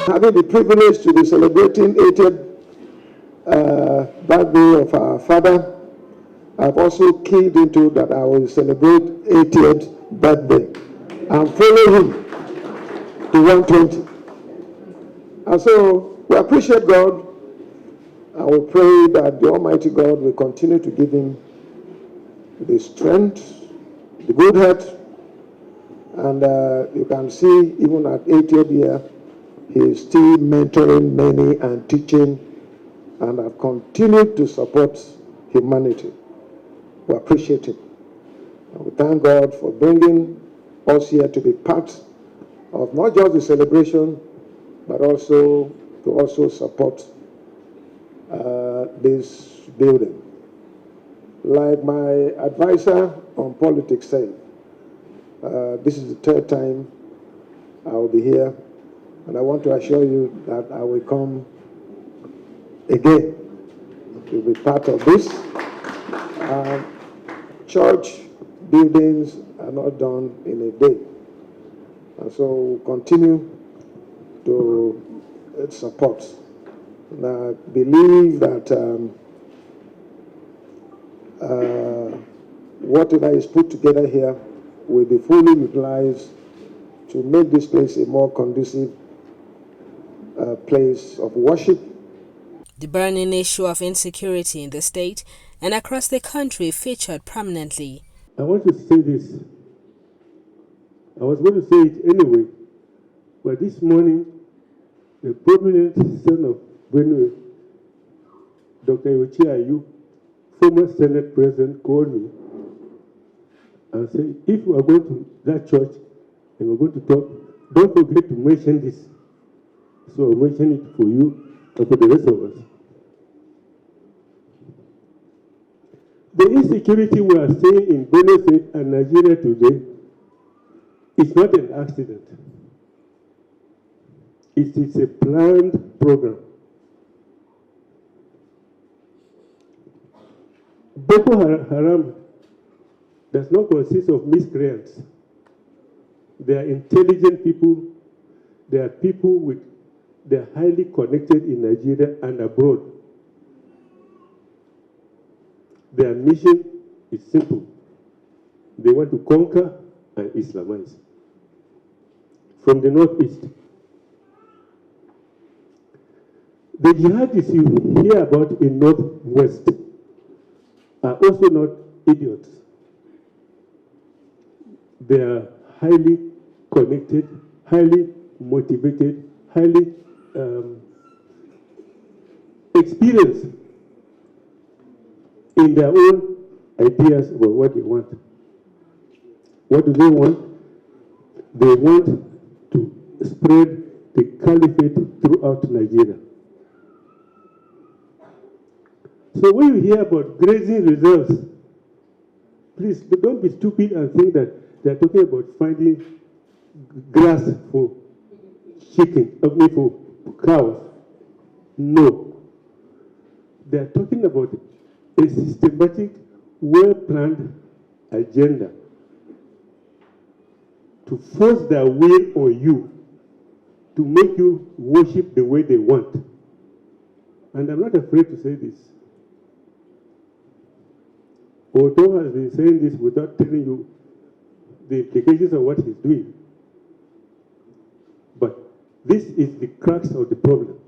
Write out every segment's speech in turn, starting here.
Having the privilege to be celebrating 80th birthday of our father, I've also keyed into that I will celebrate 80th birthday and follow him to 120. And so we appreciate God, and we pray that the Almighty God will continue to give him the strength, the good health, and you can see even at 80th year, he is still mentoring many and teaching, and have continued to support humanity. We appreciate him. And we thank God for bringing us here to be part of not just the celebration, but also to support this building. Like my advisor on politics said, this is the third time I will be here, and I want to assure you that I will come again to be part of this. Church buildings are not done in a day, and so we'll continue to support. And I believe that whatever is put together here will be fully utilized to make this place a more conducive place of worship. The burning issue of insecurity in the state and across the country featured prominently. I want to say this. I was going to say it anyway, but this morning, the prominent son of Benue, Dr. Yochi Ayu, former Senate President, called me and said, if we are going to that church and we're going to talk, don't forget to mention this. So I'll mention it for you and for the rest of us. The insecurity we are seeing in Benue State and Nigeria today is not an accident. It is a planned program. Boko Haram does not consist of miscreants. They are intelligent people. They are people they are highly connected in Nigeria and abroad. Their mission is simple. They want to conquer and Islamize from the northeast. The jihadists you hear about in northwest are also not idiots. They are highly connected, highly motivated, highly experienced in their own ideas about what they want. What do they want? They want to spread the caliphate throughout Nigeria. So when you hear about grazing reserves, please don't be stupid and think that they're talking about finding grass for chicken, for cows. No. They're talking about a systematic, well-planned agenda to force their will on you, to make you worship the way they want. And I'm not afraid to say this. Ortom has been saying this without telling you the implications of what he's doing. But this is the crux of the problem.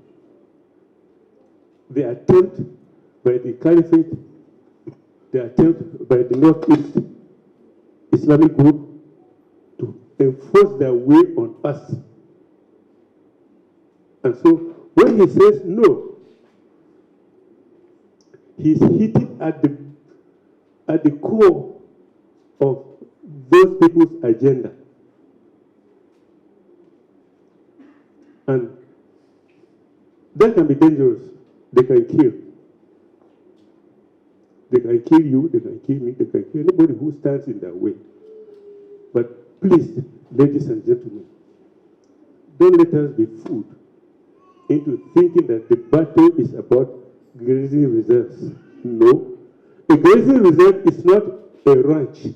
The attempt by the caliphate, the attempt by the Northeast Islamic group to enforce their will on us. And so when he says no, he's hitting at the core of those people's agenda. And that can be dangerous. They can kill. They can kill you, they can kill me, they can kill anybody who stands in their way. But please, ladies and gentlemen, don't let us be fooled into thinking that the battle is about grazing reserves. No. A grazing reserve is not a ranch.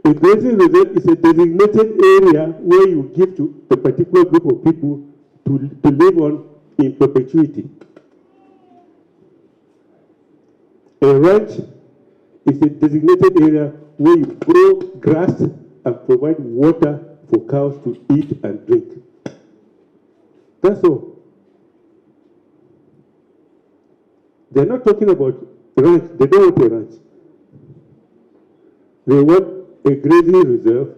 A grazing reserve is a designated area where you give to a particular group of people to live on in perpetuity. A ranch is a designated area where you grow grass and provide water for cows to eat and drink. That's all. They're not talking about ranch. They don't want a ranch. They want a grazing reserve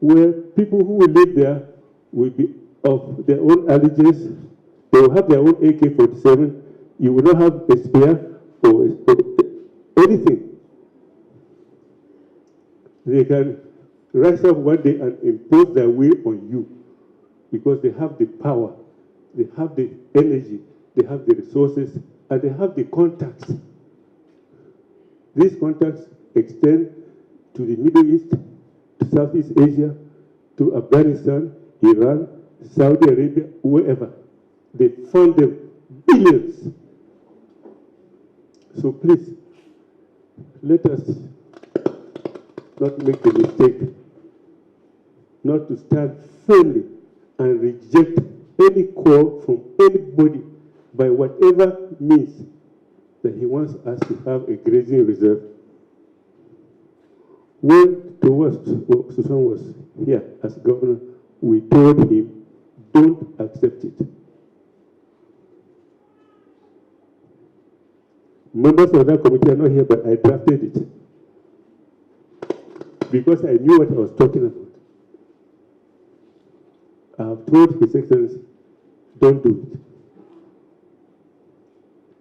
where people who will live there will be of their own allegiance. They will have their own AK-47. You will not have a spear or anything. They can rise up one day and impose their will on you because they have the power, they have the energy, they have the resources, and they have the contacts. These contacts extend to the Middle East, to Southeast Asia, to Afghanistan, Iran, Saudi Arabia, wherever. They fund them billions. So please, let us not make the mistake not to stand firmly and reject any call from anybody by whatever means that he wants us to have a grazing reserve. When Susan was here as governor, we told him, don't accept it. Members of that committee are not here, but I drafted it because I knew what I was talking about. I have told His Excellency, don't do it.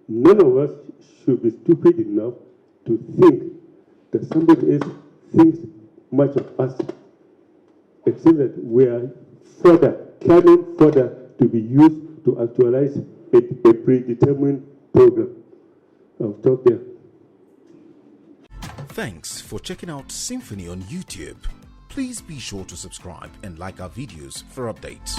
None of us should be stupid enough to think that somebody else thinks much of us, except that we are cannon fodder to be used to actualize a predetermined program. I'll stop there. Thanks for checking out SYMFONI on YouTube. Please be sure to subscribe and like our videos for updates.